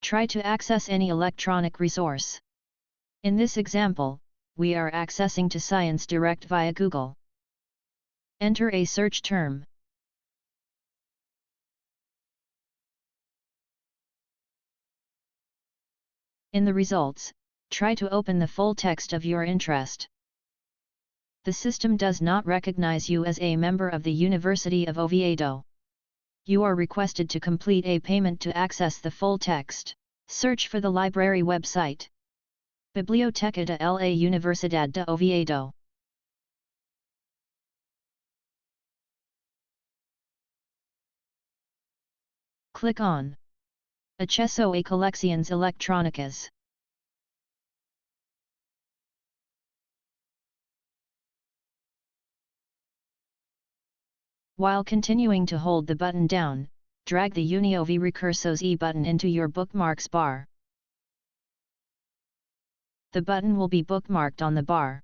Try to access any electronic resource. In this example, we are accessing to Science Direct via Google. Enter a search term. In the results, try to open the full text of your interest. The system does not recognize you as a member of the University of Oviedo. You are requested to complete a payment to access the full text. Search for the library website. Biblioteca de la Universidad de Oviedo. Click on Acceso a colecciones electrónicas. While continuing to hold the button down, drag the Uniovi recursos-e button into your bookmarks bar. The button will be bookmarked on the bar.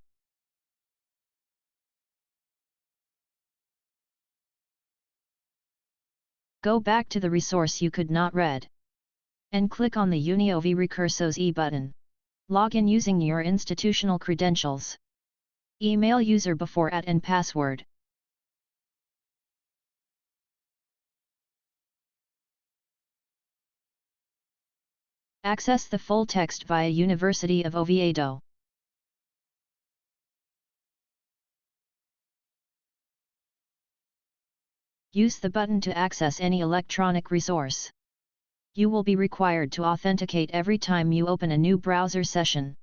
Go back to the resource you could not read, and click on the Uniovi recursos-e button. Log in using your institutional credentials. Email user before @ and password. Access the full text via University of Oviedo. Use the button to access any electronic resource. You will be required to authenticate every time you open a new browser session.